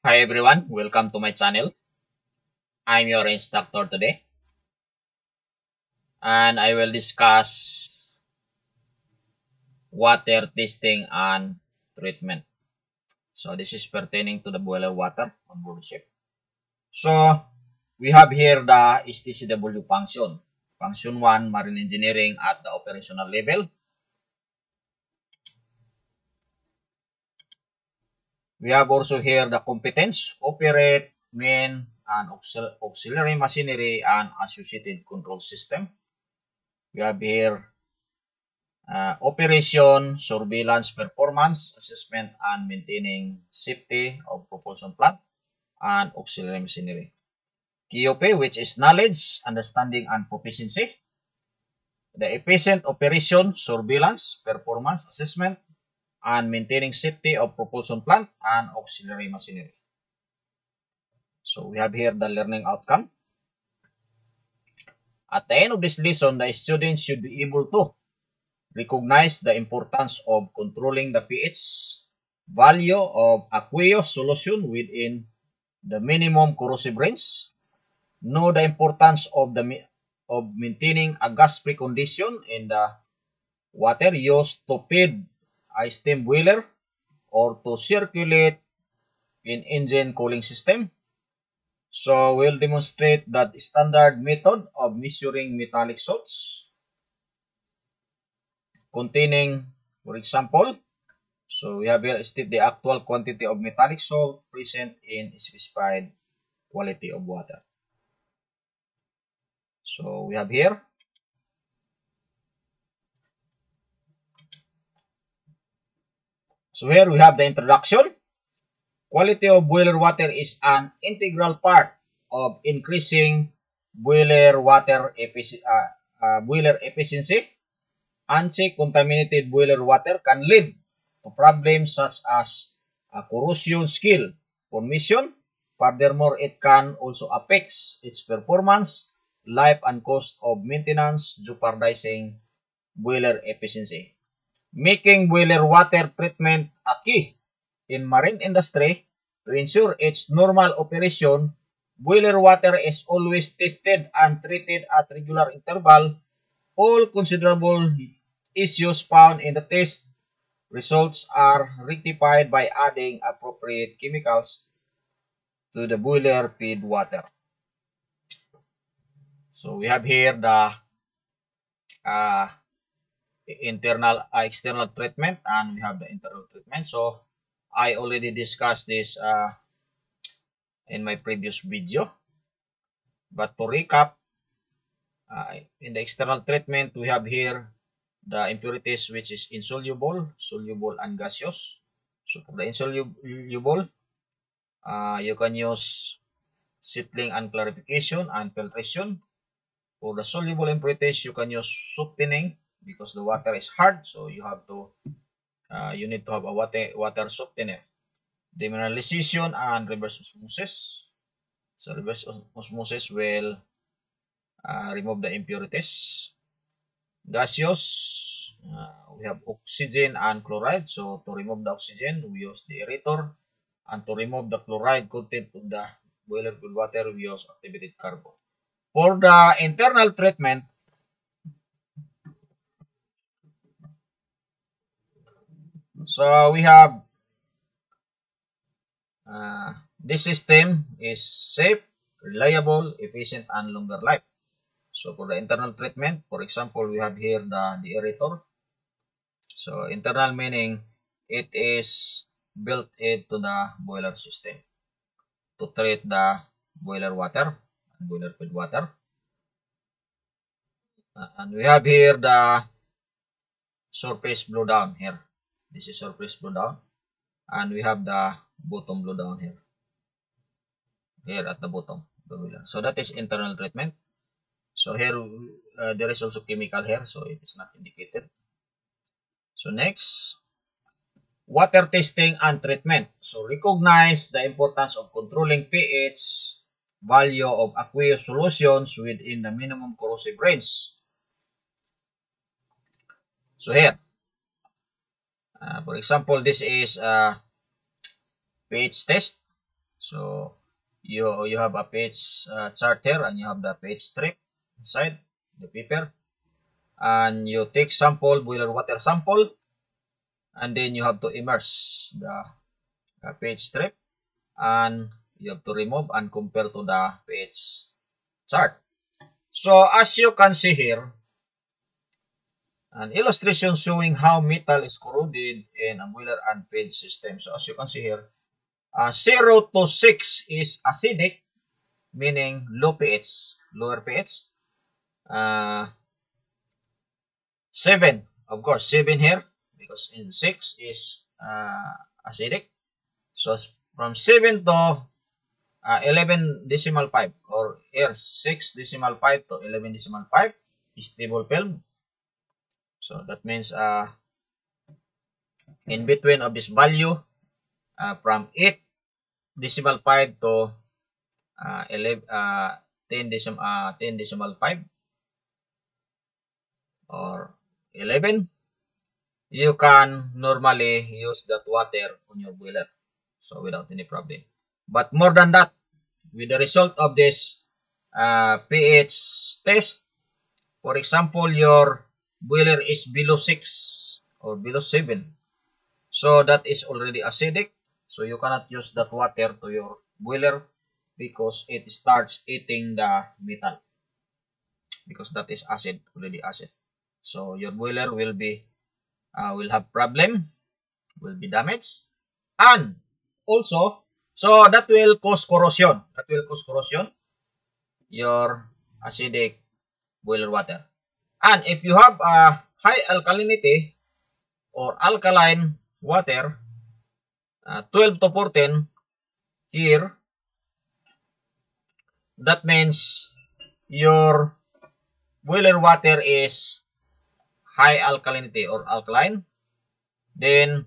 Hi everyone, welcome to my channel. I'm your instructor today and I will discuss water testing and treatment. So this is pertaining to the boiler water on board ship. So we have here the STCW function. Function 1, marine engineering at the operational level. We have also here the competence, operate, main, and auxiliary machinery and associated control system. We have here operation, surveillance, performance, assessment, and maintaining safety of propulsion plant and auxiliary machinery. KOP, which is knowledge, understanding, and proficiency. The efficient operation, surveillance, performance, assessment, and maintaining safety of propulsion plant and auxiliary machinery. So we have here the learning outcome. At the end of this lesson, the students should be able to recognize the importance of controlling the pH value of aqueous solution within the minimum corrosive range. Know the importance of maintaining a gas-free condition in the water used to feed a steam boiler or to circulate in engine cooling system. So we'll demonstrate that standard method of measuring metallic salts containing, for example, so we have here state the actual quantity of metallic salt present in specified quality of water. So we have here. So here we have the introduction. Quality of boiler water is an integral part of increasing boiler efficiency. Uncontaminated boiler water can lead to problems such as corrosion skill formation. Furthermore, it can also affect its performance, life, and cost of maintenance, jeopardizing boiler efficiency. Making boiler water treatment a key in marine industry to ensure its normal operation. Boiler water is always tested and treated at regular interval. All considerable issues found in the test results are rectified by adding appropriate chemicals to the boiler feed water. So we have here the uh, external treatment, and we have the internal treatment. So I already discussed this in my previous video. But to recap, in the external treatment, we have here the impurities which is insoluble, soluble, and gaseous. So for the insoluble, you can use settling and clarification and filtration. For the soluble impurities, you can use softening because the water is hard, so you need to have a water softener. Demineralization and reverse osmosis. So reverse osmosis will remove the impurities. Gaseous, we have oxygen and chloride. So to remove the oxygen, we use the aerator. And to remove the chloride content of the boiler filled water, we use activated carbon. For the internal treatment, so we have this system is safe, reliable, efficient, and longer life. So for the internal treatment, for example, we have here the aerator. So internal meaning it is built into the boiler system to treat the boiler water and boiler filled water. And we have here the surface blow down here. This is surface blow down. And we have the bottom blow down here. Here at the bottom. So that is internal treatment. So here there is also chemical here, so it is not indicated. So next, water testing and treatment. So recognize the importance of controlling pH value of aqueous solutions within the minimum corrosive range. So here, for example, this is a pH test. So you have a pH chart here, and you have the pH strip inside the paper, and you take sample, boiler water sample, and then you have to immerse the pH strip, and you have to remove and compare to the pH chart. So as you can see here, an illustration showing how metal is corroded in a boiler and page system. So as you can see here, 0 to 6 is acidic, meaning low pH, lower pH. 7, of course, 7 here, because in 6 is acidic. So from 7 to 11.5, or here 6.5 to 11.5 is stable film. So that means in between of this value, from 8.5 to 10.5 or 11, you can normally use that water on your boiler, so without any problem. But more than that, with the result of this pH test, for example, your boiler is below 6 or below 7, so that is already acidic, so you cannot use that water to your boiler because it starts eating the metal, because that is acid, already acid. So your boiler will have problem, will be damaged, and also, so that will cause corrosion. That will cause corrosion, your acidic boiler water. And if you have a high alkalinity or alkaline water, 12 to 14 here, that means your boiler water is high alkalinity or alkaline, then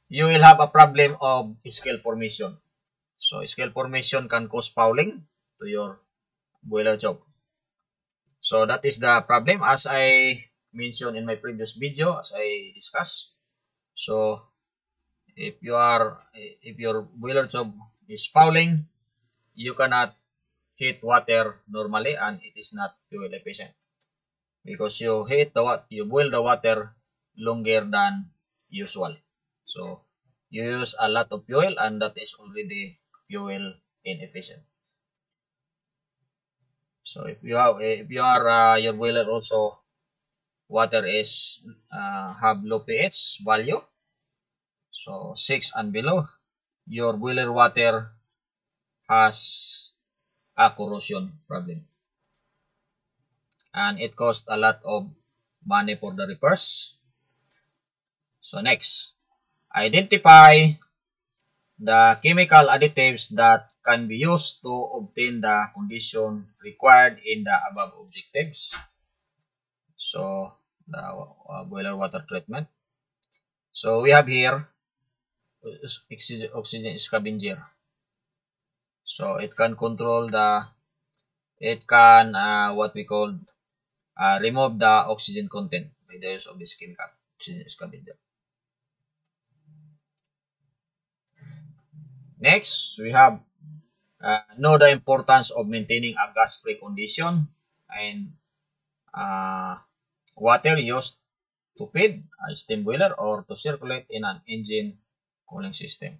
you will have a problem of scale formation. So scale formation can cause fouling to your boiler job. So that is the problem, as I mentioned in my previous video, as I discussed. So if your boiler job is fouling, you cannot heat water normally, and it is not fuel efficient, because you boil the water longer than usual. So you use a lot of fuel, and that is already fuel inefficient. So if your boiler also water is have low pH value, so 6 and below, your boiler water has a corrosion problem, and it costs a lot of money for the repairs. So next, identify the chemical additives that can be used to obtain the condition required in the above objectives. So the boiler water treatment. So we have here oxygen scavenger. So it can control what we call remove the oxygen content by the use of this chemical, oxygen scavenger. Next, we have know the importance of maintaining a gas-free condition, and water used to feed a steam boiler or to circulate in an engine cooling system.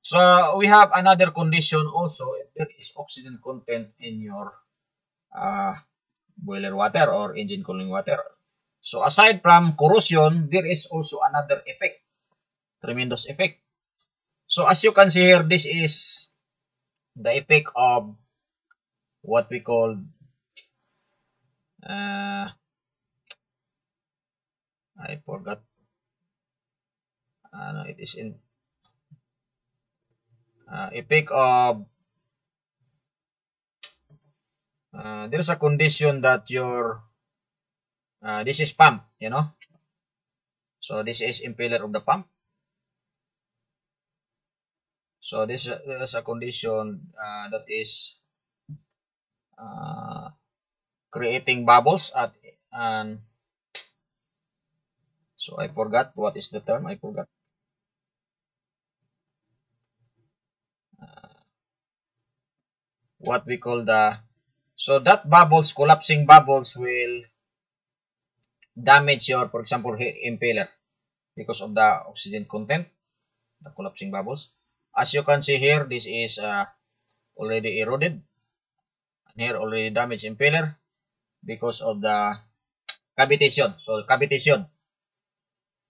So we have another condition also, if there is oxygen content in your boiler water or engine cooling water. So aside from corrosion, there is also another effect, tremendous effect. So as you can see here, this is the effect of what we call I forgot. No, it is in effect of there's a condition that your this is pump, so this is impeller of the pump. So this is a condition that is creating bubbles and so I forgot what is the term. I forgot. what we call the, so that bubbles, collapsing bubbles will damage your, for example, impeller because of the oxygen content, the collapsing bubbles. As you can see here, this is already eroded, and here already damaged impeller because of the cavitation. So cavitation.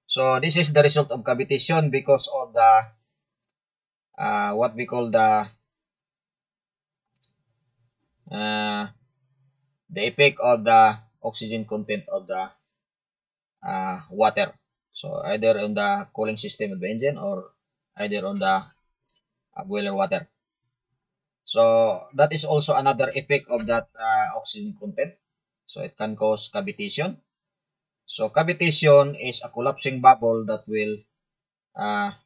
So this is the result of cavitation because of the what we call the effect of the oxygen content of the water. So either on the cooling system of the engine or either on the boiler water. So that is also another effect of that oxygen content. So it can cause cavitation. So cavitation is a collapsing bubble that will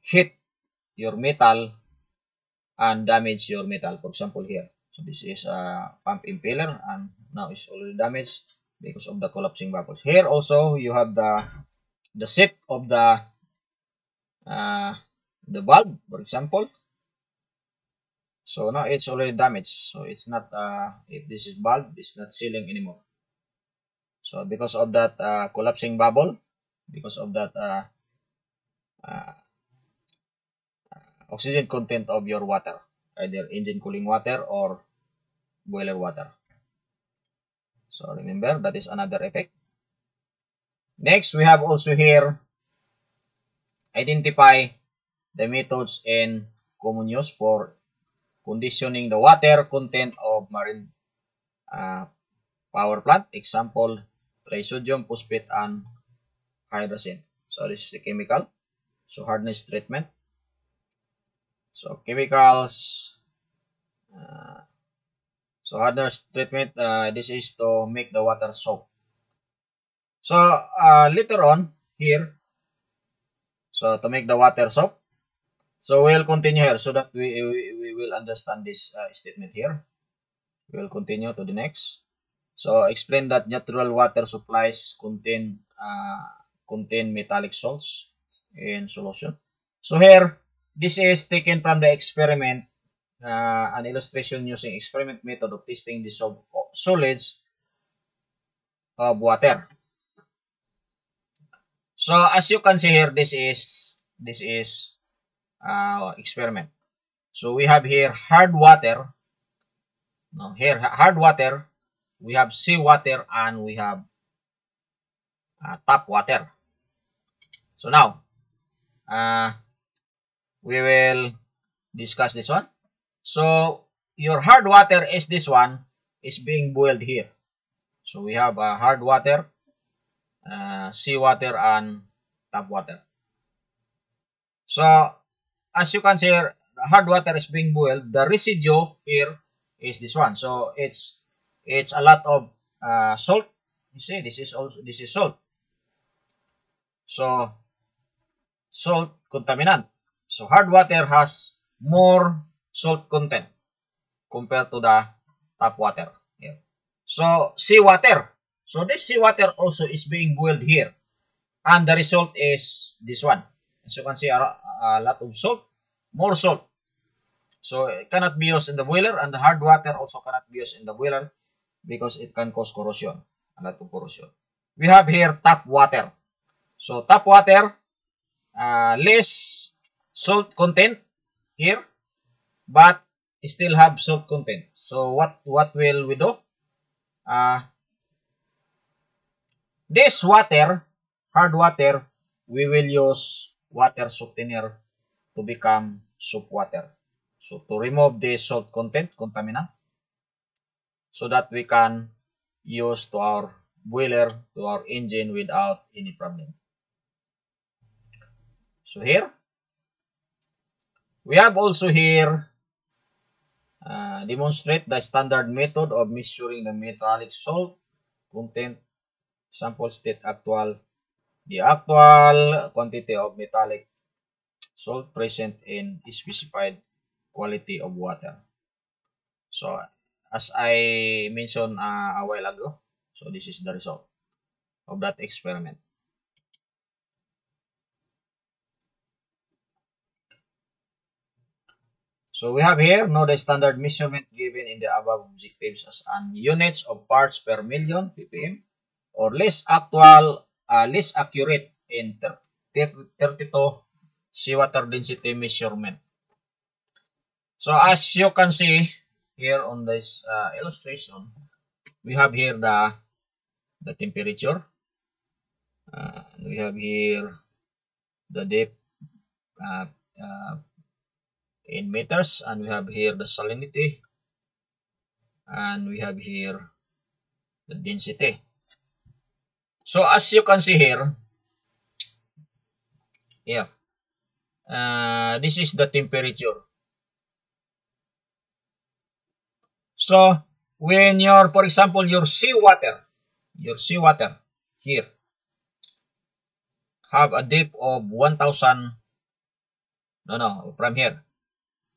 hit your metal and damage your metal. For example, here. So this is a pump impeller and now it's already damaged because of the collapsing bubbles. Here also you have the set of the valve, for example. So now it's already damaged. So it's not if this is valve, it's not sealing anymore. So because of that collapsing bubble, because of that oxygen content of your water, either engine cooling water or boiler water. So remember, that is another effect. Next, we have also here, identify the methods and common use for conditioning the water content of marine power plant. Example, trisodium, phosphate, and hydrazine. So this is the chemical. So hardness treatment. So chemicals. So hardness treatment, this is to make the water soap. So later on here, so to make the water soap. So we'll continue here so that we will understand this statement here. We'll continue to the next. So explain that natural water supplies contain metallic salts in solution. So here, this is taken from the experiment, an illustration using experiment method of testing the solids of water. So as you can see here, this is experiment. So we have here hard water. Now here hard water, we have seawater, and we have tap water. So now we will discuss this one. So your hard water is this one, is being boiled here. So we have hard water, seawater, and tap water. So as you can see here, hard water is being boiled. The residue here is this one. So it's a lot of salt. You see, this is salt. So salt contaminant. So hard water has more salt content compared to the tap water here. So seawater. So this seawater also is being boiled here, and the result is this one. As you can see, a lot of salt, more salt. So it cannot be used in the boiler, and the hard water also cannot be used in the boiler because it can cause corrosion, a lot of corrosion. We have here tap water. So tap water, less salt content here, but still have salt content. So what will we do? This water, hard water, we will use water softener to become soap water. So to remove the salt content, contaminant, so that we can use to our boiler, to our engine without any problem. So here, we have also here demonstrate the standard method of measuring the metallic salt content. Sample state the actual quantity of metallic salt present in specified quality of water. So as I mentioned a while ago, so this is the result of that experiment. So we have here, know the standard measurement given in the above objectives as an units of parts per million ppm or less accurate in 32 seawater density measurement. So as you can see here on this illustration, we have here the temperature. We have here the depth in meters, and we have here the salinity, and we have here the density. So as you can see here, this is the temperature. So when for example, your seawater here have a depth of 1,000, from here,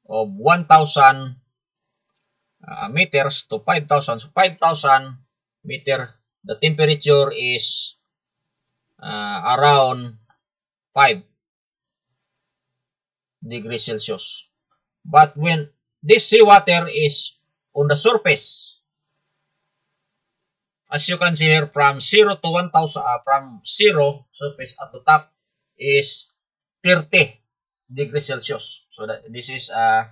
of 1,000 meters to 5,000. So 5,000 meter, the temperature is around 5 degrees Celsius. But when this seawater is on the surface, as you can see here, from 0 to 1,000, from 0 surface at the top is 30 degrees Celsius. So this is on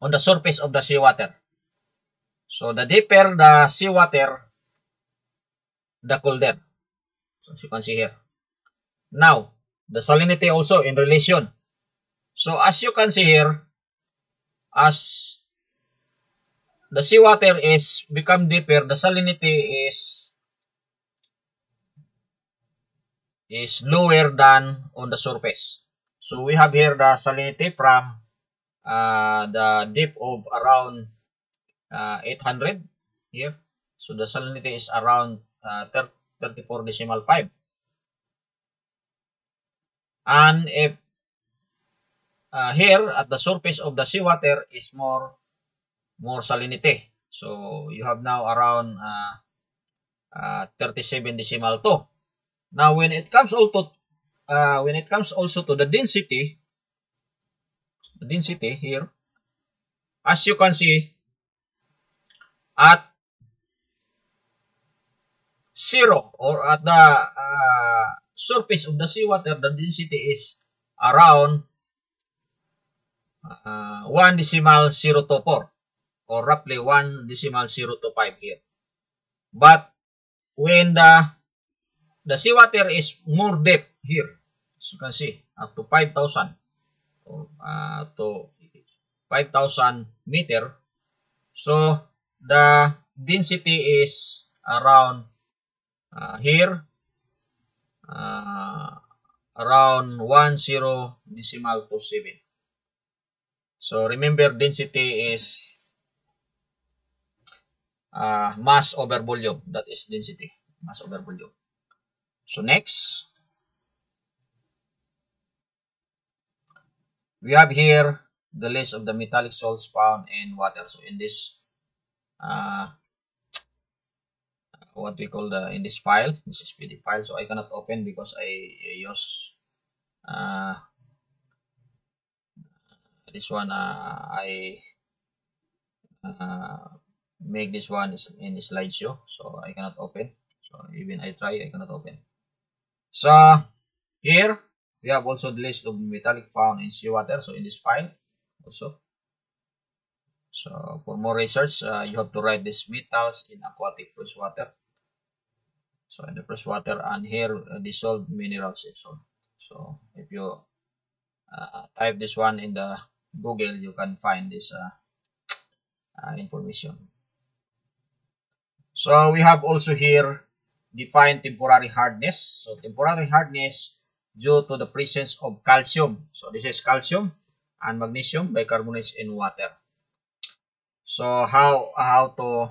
the surface of the seawater. So the deeper the seawater, the colder. So as you can see here. Now, the salinity also in relation. So as you can see here, as the seawater is become deeper, the salinity is lower than on the surface. So we have here the salinity from the depth of around 800 here. So the salinity is around 34.5. And if here at the surface of the seawater is more salinity. So you have now around 37.2. Now when it comes also to the density here, as you can see, at 0 or at the surface of the seawater, the density is around 1.024 or roughly 1.025 here. But when the seawater is more depth here, as you can see, up to 5,000 or to 5,000 meter, so the density is around here around 10.27. So remember, density is mass over volume. That is density, mass over volume. So next, we have here the list of the metallic salts found in water. So in this what we call in this file, this is PDF file, so I cannot open because I use this one. I make this one in the slideshow, so I cannot open. So even I try, I cannot open. So here we have also the list of metallic found in seawater. So in this file also. So for more research, you have to write these metals in aquatic freshwater. So in the freshwater, and here dissolved minerals in salt. So if you type this one in the Google, you can find this information. So we have also here defined temporary hardness. So temporary hardness due to the presence of calcium. So this is calcium and magnesium bicarbonates in water. So how to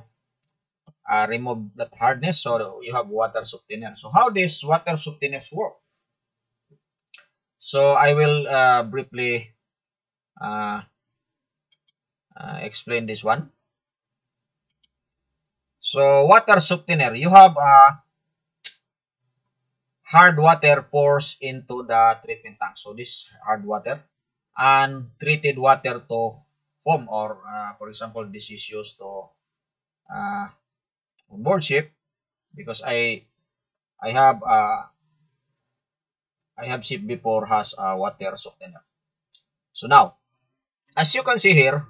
remove that hardness? So you have water softener. So how this water softeners work? So I will briefly explain this one. So water softener, you have hard water pours into the treatment tank. So this hard water and treated water to home, or for example, this is used to on board ship, because I have ship before has a water softener. So now, as you can see here,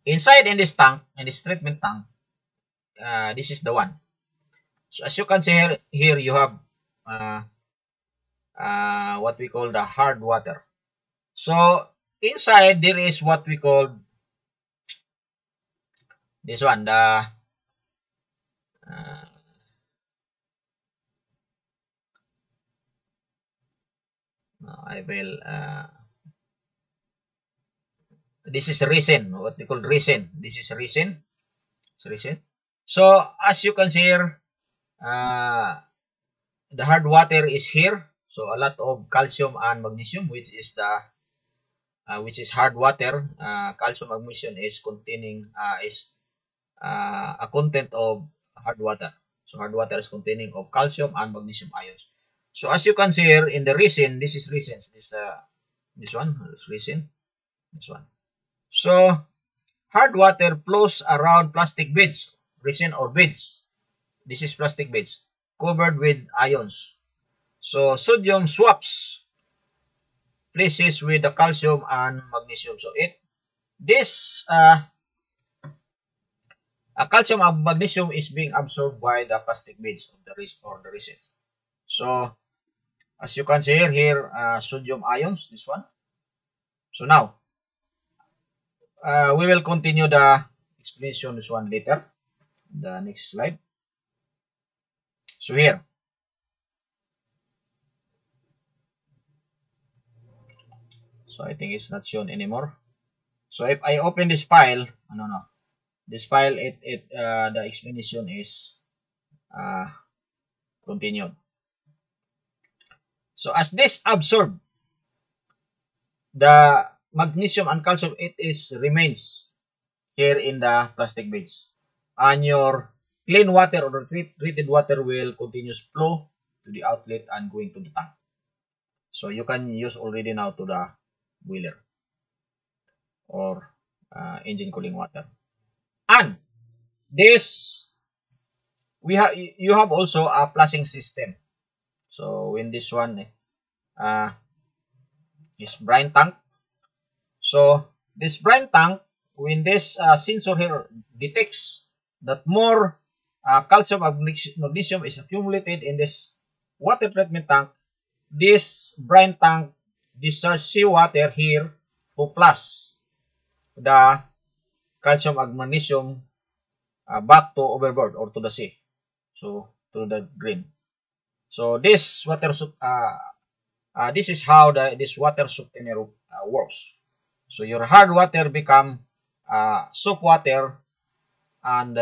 inside in this tank, in this treatment tank, this is the one. So as you can see here you have what we call the hard water. So inside there is what we call this one, the I will this is resin, what we call resin. This is resin. It's resin. So as you can see here, the hard water is here. So a lot of calcium and magnesium, which is hard water. Calcium magnesium is containing a content of hard water. So hard water is containing of calcium and magnesium ions. So as you can see here in the resin, this is resin. This one is resin. This one. So hard water flows around plastic beads, resin or beads. This is plastic beads covered with ions. So sodium swaps places with the calcium and magnesium. So this calcium and magnesium is being absorbed by the plastic beads of the resin. So as you can see here, sodium ions, this one. So now we will continue the explanation this one later. The next slide. So here, so I think it's not shown anymore. So if I open this file, this file, the explanation is continued. So as this absorbed, the magnesium and calcium, remains here in the plastic beads, and your clean water or treated water will continuous flow to the outlet and going to the tank. So you can use already now to the boiler or engine cooling water. And this you have also a flushing system. So when this one is brine tank, so this brine tank, when this sensor here detects that more calcium and magnesium is accumulated in this water treatment tank, this brine tank discharges seawater here to flush the calcium and magnesium back to overboard or to the sea, so to the drain. So this this is how this water softener works. So your hard water become soap water, and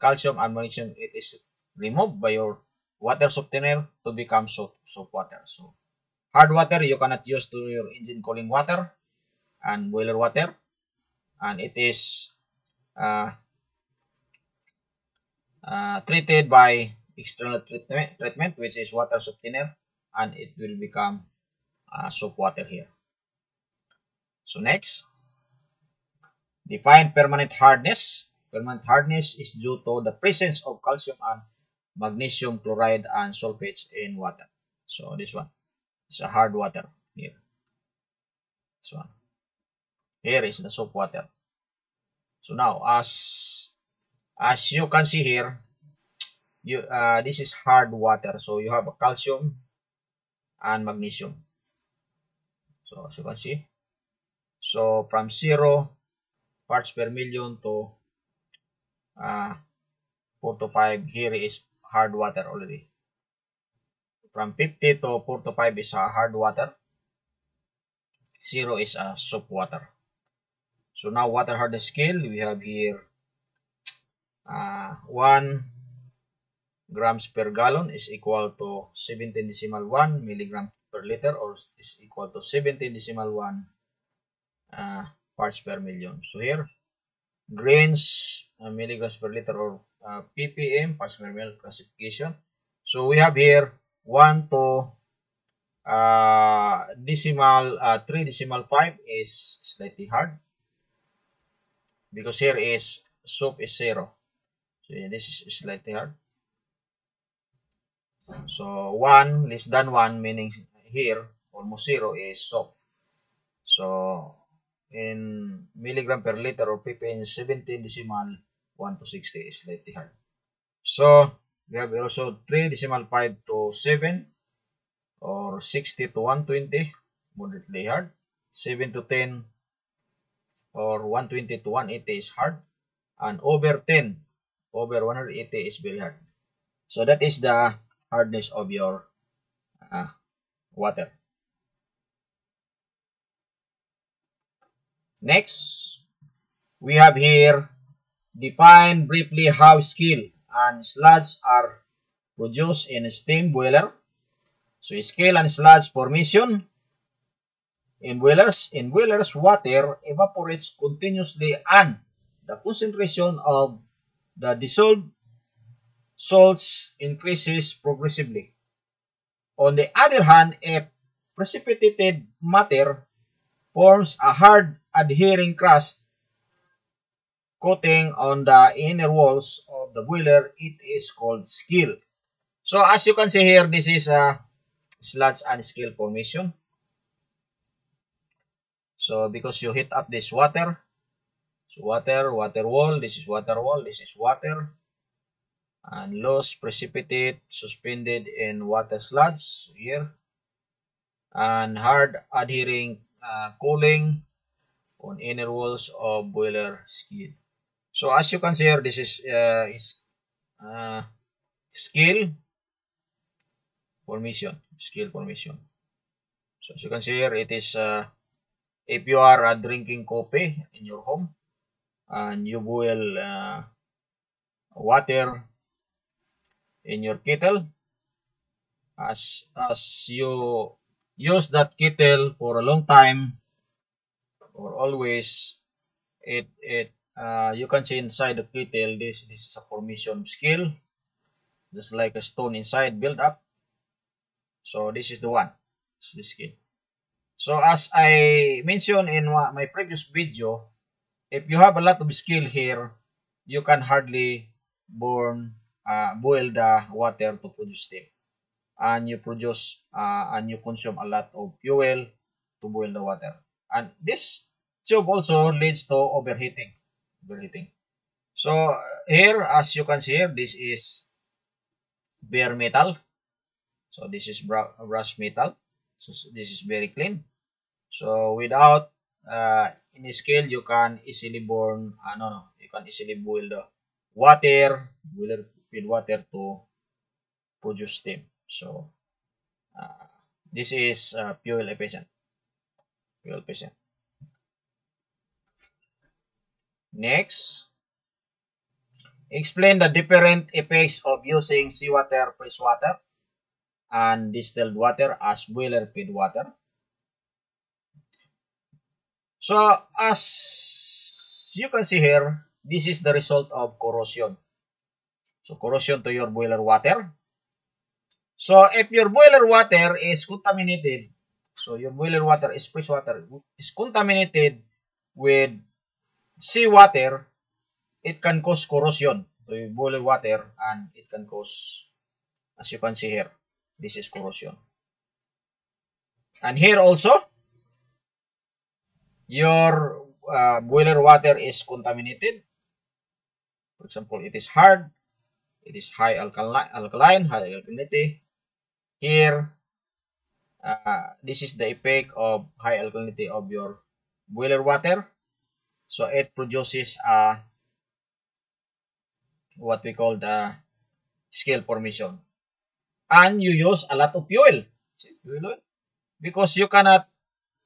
calcium and magnesium, it is removed by your water softener to become soap water. So hard water you cannot use to your engine cooling water and boiler water, and it is treated by external treatment, which is water softener, and it will become soap water here. So next, define permanent hardness. Permanent hardness is due to the presence of calcium and magnesium chloride and sulfates in water. So this one is a hard water here. This one. Here is the soap water. So now, as you can see here, this is hard water. So you have a calcium and magnesium. So as you can see, so from 0 parts per million to 4 to 5, here is hard water already. From 50 to 4 to 5 is hard water. 0 is soap water. So now water hardness scale, we have here 1 grams per gallon is equal to 17.1 milligram per liter, or is equal to 17.1 parts per million. So here, grains, milligrams per liter, or ppm, parts per million classification. So we have here 1 to 3.5 is slightly hard because here is soup is 0. So yeah, this is slightly hard. So 1 less than 1 meaning here almost 0 is soap. So in milligram per liter or ppm 17.1 to 60 is slightly hard. So we have also 3.5 to 7 or 60 to 120 moderately hard. 7 to 10 or 120 to 180 is hard. And over 10 over 180 is very hard. So that is the hardness of your water. Next, we have here define briefly how scale and sludge are produced in a steam boiler. So scale and sludge formation in boilers water evaporates continuously and the concentration of the dissolved salts increases progressively. On the other hand, a precipitated matter forms a hard adhering crust coating on the inner walls of the boiler. It is called scale. So as you can see here, this is a sludge and scale formation. So because you heat up this water, so water wall, this is water wall, this is water, and loose precipitate suspended in water sludge here, and hard adhering cooling on inner walls of boiler scale. So as you can see here, this is scale formation. So as you can see here, it is if you are drinking coffee in your home and you boil water in your kettle, as you use that kettle for a long time or always, you can see inside the kettle this is a formation scale, just like a stone inside build up. So this is the one, this is the scale. So as I mentioned in my previous video, if you have a lot of scale here, you can hardly boil the water to produce steam, and you consume a lot of fuel to boil the water, and this tube also leads to overheating. So here, as you can see here, this is bare metal. So this is brass metal. So this is very clean. So without any scale, you can easily you can easily boil the water, with water to produce steam. So this is fuel efficient. Next, explain the different effects of using seawater, freshwater, and distilled water as boiler feed water. So as you can see here, this is the result of corrosion. So corrosion to your boiler water. So if your boiler water is contaminated, so your boiler water is freshwater is contaminated with seawater, it can cause corrosion to your boiler water, and it can cause, as you can see here, this is corrosion. And here also, your boiler water is contaminated. For example, it is hard, it is high alkaline, high alkalinity. Here, this is the effect of high alkalinity of your boiler water. So it produces what we call the scale formation. And you use a lot of fuel. Because you cannot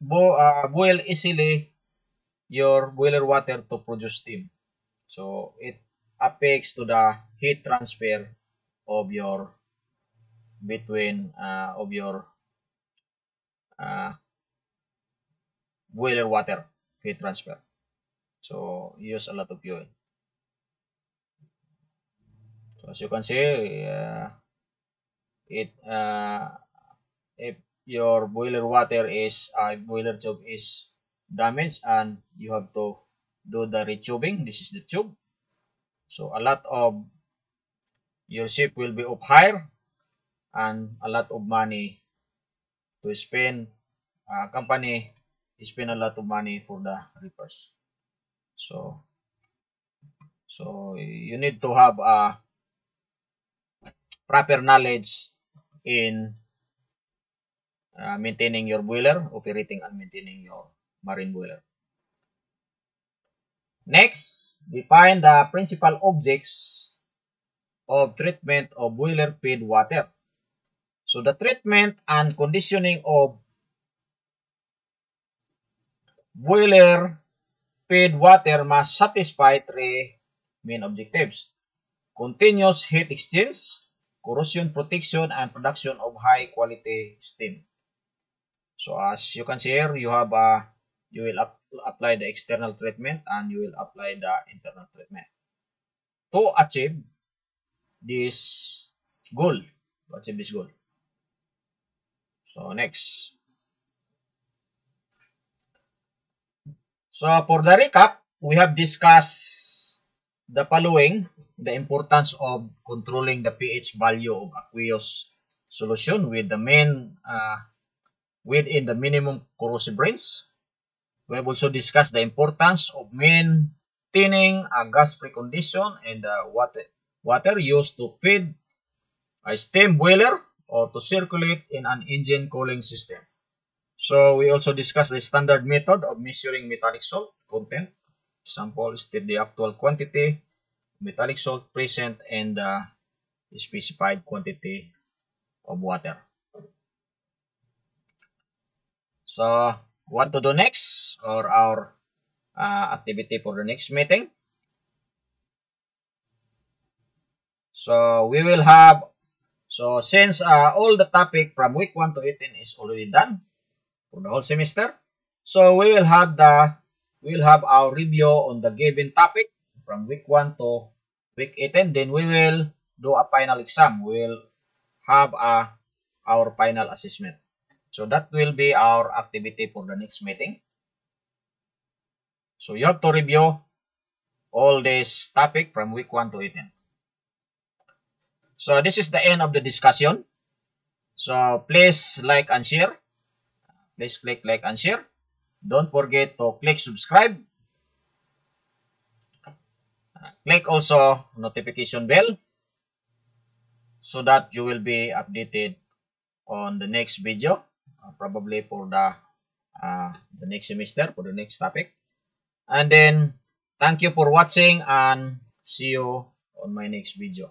boil easily your boiler water to produce steam. So it affects to the heat transfer of your boiler water heat transfer. So use a lot of fuel. So as you can see, if your boiler water is boiler tube is damaged and you have to do the retubing. This is the tube. So a lot of your ship will be up higher and a lot of money to spend. Company spend a lot of money for the repairs. So you need to have a proper knowledge in maintaining your boiler, operating and maintaining your marine boiler. Next, define the principal objects of treatment of boiler feed water. So the treatment and conditioning of boiler feed water must satisfy three main objectives: continuous heat exchange, corrosion protection, and production of high quality steam. So as you can see here, you have you will apply the external treatment and you will apply the internal treatment to achieve this goal. So next. So for the recap, we have discussed the following: the importance of controlling the pH value of aqueous solution with the within the minimum corrosive range. We have also discussed the importance of maintaining a gas-free condition and the water used to feed a steam boiler or to circulate in an engine cooling system. So we also discussed the standard method of measuring metallic salt content. Example, state the actual quantity metallic salt present and the specified quantity of water. So what to do next, or our activity for the next meeting? So we will have, so since all the topic from week 1 to 18 is already done for the whole semester, so we will have our review on the given topic from week 1 to week 18. Then we will do a final exam. We will have our final assessment. So that will be our activity for the next meeting. So you have to review all this topic from week 1 to 18. So this is the end of the discussion. So please like and share. Please click like and share. Don't forget to click subscribe. Click also notification bell so that you will be updated on the next video, probably for the next semester, for the next topic. And then thank you for watching and see you on my next video.